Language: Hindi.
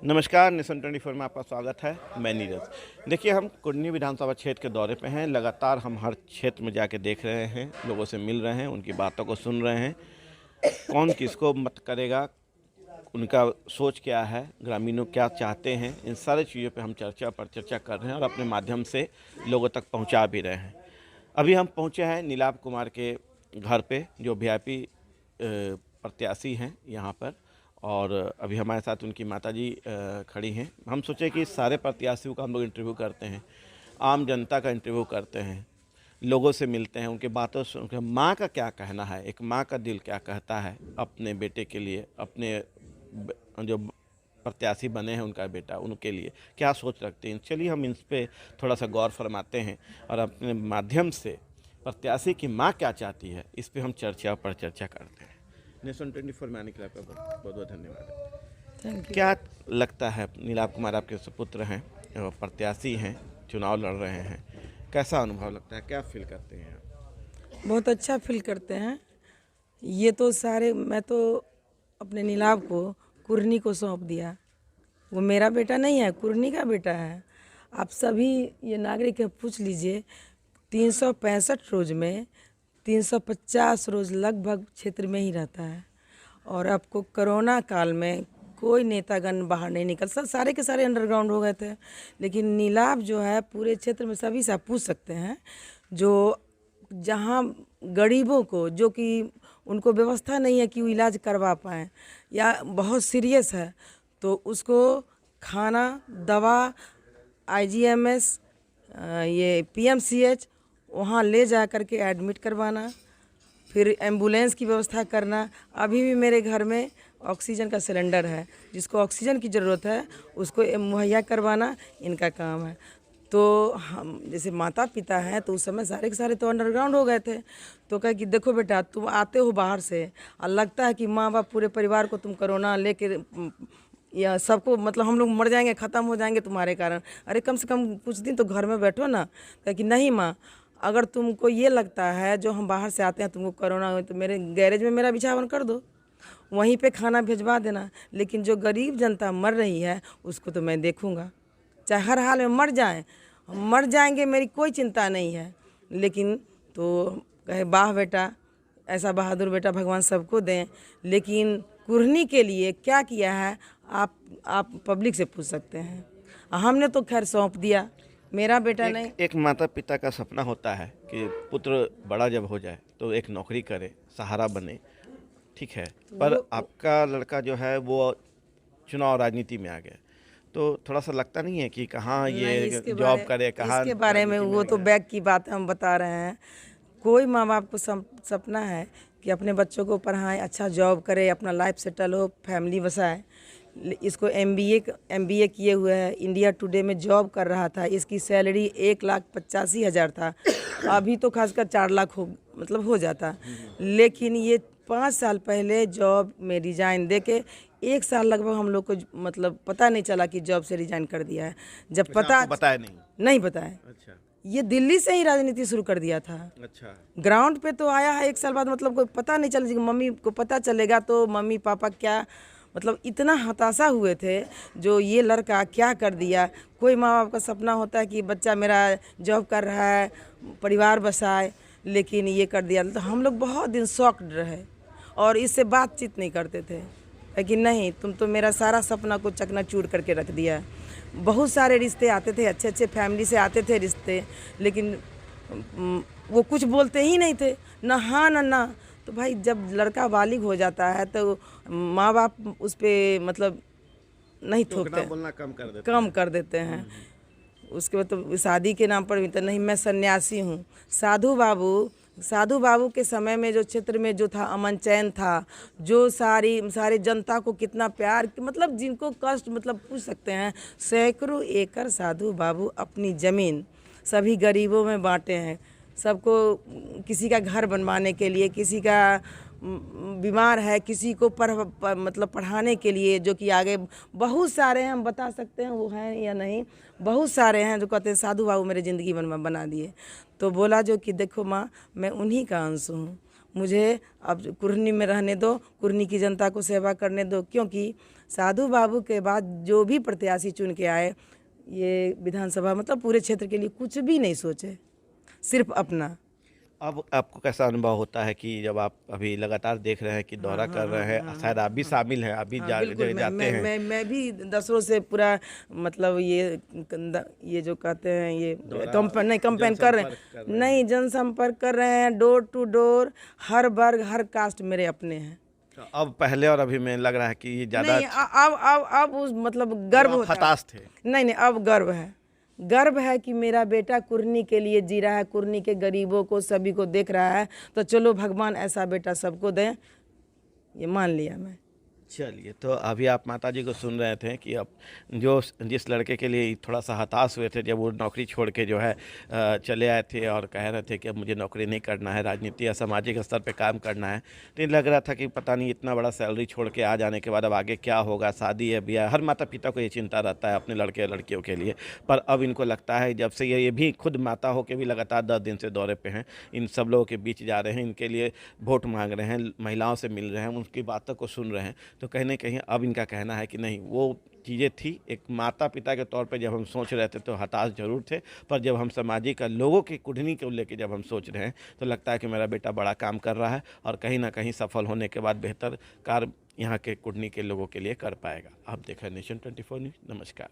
नमस्कार, नेशन 24 में आपका स्वागत है। मैं नीरज। देखिए, हम कुर्नी विधानसभा क्षेत्र के दौरे पे हैं। लगातार हम हर क्षेत्र में जाके देख रहे हैं, लोगों से मिल रहे हैं, उनकी बातों को सुन रहे हैं। कौन किसको मत करेगा, उनका सोच क्या है, ग्रामीणों क्या चाहते हैं, इन सारी चीज़ों पे हम चर्चा पर चर्चा कर रहे हैं और अपने माध्यम से लोगों तक पहुँचा भी रहे हैं। अभी हम पहुँचे हैं नीलाभ कुमार के घर पे, जो वीआईपी प्रत्याशी हैं यहाँ पर। और अभी हमारे साथ उनकी माताजी खड़ी हैं। हम सोचे कि सारे प्रत्याशियों का हम लोग इंटरव्यू करते हैं, आम जनता का इंटरव्यू करते हैं, लोगों से मिलते हैं, उनके बातों से माँ का क्या कहना है, एक माँ का दिल क्या कहता है अपने बेटे के लिए, अपने जो प्रत्याशी बने हैं उनका बेटा, उनके लिए क्या सोच रखते हैं। चलिए हम इन पे थोड़ा सा गौर फरमाते हैं और अपने माध्यम से प्रत्याशी की माँ क्या चाहती है, इस पर हम चर्चा पर चर्चा करते हैं। नेशन 24 में आने के लिए आपका बहुत बहुत धन्यवाद। Thank you. क्या लगता है, नीलाभ कुमार आपके सुपुत्र हैं, प्रत्याशी हैं, चुनाव लड़ रहे हैं, कैसा अनुभव लगता है, क्या फील करते हैं आप? बहुत अच्छा फील करते हैं। ये तो सारे मैं तो अपने नीलाभ को कुर्नी को सौंप दिया। वो मेरा बेटा नहीं है, कुर्नी का बेटा है। आप सभी ये नागरिक है, पूछ लीजिए। 365 रोज में 350 रोज लगभग क्षेत्र में ही रहता है। और आपको कोरोना काल में कोई नेतागण बाहर नहीं निकल, सब सारे के सारे अंडरग्राउंड हो गए थे। लेकिन नीलाभ जो है पूरे क्षेत्र में सभी से आप पूछ सकते हैं, जो जहाँ गरीबों को, जो कि उनको व्यवस्था नहीं है कि वो इलाज करवा पाएँ या बहुत सीरियस है, तो उसको खाना, दवा, आईजीएमएस, ये पीएमसीएच वहाँ ले जा कर के एडमिट करवाना, फिर एम्बुलेंस की व्यवस्था करना। अभी भी मेरे घर में ऑक्सीजन का सिलेंडर है, जिसको ऑक्सीजन की ज़रूरत है उसको मुहैया करवाना इनका काम है। तो हम जैसे माता पिता हैं, तो उस समय सारे के सारे तो अंडरग्राउंड हो गए थे। तो कहे कि देखो बेटा, तुम आते हो बाहर से और लगता है कि माँ बाप पूरे परिवार को तुम कोरोना लेके या सबको, मतलब हम लोग मर जाएंगे, ख़त्म हो जाएंगे तुम्हारे कारण। अरे कम से कम कुछ दिन तो घर में बैठो ना। कहे कि नहीं माँ, अगर तुमको ये लगता है जो हम बाहर से आते हैं तुमको कोरोना हो, तो मेरे गैरेज में मेरा बिछावन कर दो, वहीं पे खाना भिजवा देना। लेकिन जो गरीब जनता मर रही है उसको तो मैं देखूंगा, चाहे हर हाल में मर जाएं, हम मर जाएंगे, मेरी कोई चिंता नहीं है। लेकिन तो कहे वाह बेटा, ऐसा बहादुर बेटा भगवान सबको दें। लेकिन कुर्नी के लिए क्या किया है आप पब्लिक से पूछ सकते हैं। हमने तो खैर सौंप दिया, मेरा बेटा नहीं। एक माता पिता का सपना होता है कि पुत्र बड़ा जब हो जाए तो एक नौकरी करे, सहारा बने, ठीक है। पर आपका लड़का जो है वो चुनाव राजनीति में आ गया, तो थोड़ा सा लगता नहीं है कि कहाँ ये जॉब करे, कहाँ इसके बारे में वो तो बैक की बात हम बता रहे हैं। कोई माँ बाप को सपना है कि अपने बच्चों को पढ़ाएं, अच्छा जॉब करे, अपना लाइफ सेटल हो, फैमिली बसाए। इसको एमबीए किए हुए है, इंडिया टुडे में जॉब कर रहा था। इसकी सैलरी 1,85,000 था। अभी तो खासकर 4 लाख हो जाता। लेकिन ये 5 साल पहले जॉब में रिजाइन दे के 1 साल लगभग हम लोग को मतलब पता नहीं चला कि जॉब से रिजाइन कर दिया है। जब पता बताया नहीं बताया। अच्छा, ये दिल्ली से ही राजनीति शुरू कर दिया था। अच्छा, ग्राउंड पे तो आया है 1 साल बाद, मतलब कोई पता नहीं चला। मम्मी को पता चलेगा तो मम्मी पापा क्या, मतलब इतना हताशा हुए थे जो ये लड़का क्या कर दिया। कोई माँ बाप का सपना होता है कि बच्चा मेरा जॉब कर रहा है, परिवार बसाए, लेकिन ये कर दिया। तो हम लोग बहुत दिन शॉक्ड रहे और इससे बातचीत नहीं करते थे, लेकिन नहीं, तुम तो मेरा सारा सपना को चकनाचूर करके रख दिया। बहुत सारे रिश्ते आते थे, अच्छे अच्छे फैमिली से आते थे रिश्ते, लेकिन वो कुछ बोलते ही नहीं थे, ना हाँ ना ना। तो भाई जब लड़का बालिग हो जाता है तो माँ बाप उस पर मतलब नहीं थोपते, बोलना कम कर देते हैं। उसके बाद तो शादी के नाम पर भी तो नहीं, मैं सन्यासी हूँ। साधु बाबू के समय में जो क्षेत्र में जो था अमन चैन था, जो सारे जनता को कितना प्यार, मतलब जिनको कष्ट, मतलब पूछ सकते हैं, सैकड़ों एकड़ साधु बाबू अपनी ज़मीन सभी गरीबों में बांटे हैं। सबको, किसी का घर बनवाने के लिए, किसी का बीमार है, किसी को मतलब पढ़ाने के लिए, जो कि आगे बहुत सारे हैं, हम बता सकते हैं वो हैं या नहीं, बहुत सारे हैं जो कहते हैं साधु बाबू मेरी ज़िंदगी बना दिए। तो बोला जो कि देखो माँ, मैं उन्हीं का अंश हूँ, मुझे अब कुर्नी में रहने दो, कुर्नी की जनता को सेवा करने दो। क्योंकि साधु बाबू के बाद जो भी प्रत्याशी चुन के आए, ये विधानसभा मतलब पूरे क्षेत्र के लिए कुछ भी नहीं सोचे, सिर्फ अपना। अब आपको कैसा अनुभव होता है कि जब आप अभी लगातार देख रहे हैं कि दौरा कर रहे हैं, शायद आप भी शामिल हैं, आप भी बिल्कुल, जाते हैं। मैं भी दसरों से पूरा मतलब ये जो कहते हैं ये कंपेन कर रहे हैं, नहीं जनसंपर्क कर रहे हैं, डोर टू डोर, हर वर्ग हर कास्ट मेरे अपने हैं। तो अब पहले और अभी में लग रहा है कि ये ज़्यादा नहीं, अब उस मतलब गर्व आप होता है। हताश थे। नहीं, अब गर्व है कि मेरा बेटा कुर्नी के लिए जी रहा है, कुर्नी के गरीबों को सभी को देख रहा है, तो चलो भगवान ऐसा बेटा सबको दें, ये मान लिया मैं। चलिए, तो अभी आप माताजी को सुन रहे थे कि अब जिस लड़के के लिए थोड़ा सा हताश हुए थे जब वो नौकरी छोड़ के जो है चले आए थे और कह रहे थे कि अब मुझे नौकरी नहीं करना है, राजनीति या सामाजिक स्तर पे काम करना है, तो ये लग रहा था कि पता नहीं इतना बड़ा सैलरी छोड़ के आ जाने के बाद अब आगे क्या होगा, शादी है, ब्याह, हर माता पिता को ये चिंता रहता है अपने लड़के लड़कियों के लिए। पर अब इनको लगता है जब से ये भी खुद माता हो के भी लगातार 10 दिन से दौरे पे हैं, इन सब लोगों के बीच जा रहे हैं, इनके लिए वोट मांग रहे हैं, महिलाओं से मिल रहे हैं, उनकी बातों को सुन रहे हैं, तो कहीं ना कहीं अब इनका कहना है कि नहीं, वो चीज़ें थी एक माता पिता के तौर पे जब हम सोच रहे थे तो हताश जरूर थे, पर जब हम सामाजिक लोगों की कुर्नी को लेके जब हम सोच रहे हैं तो लगता है कि मेरा बेटा बड़ा काम कर रहा है और कहीं ना कहीं सफल होने के बाद बेहतर कार्य यहाँ के कुर्नी के लोगों के लिए कर पाएगा। आप देख रहे हैं नेशन 24 न्यूज़। नमस्कार।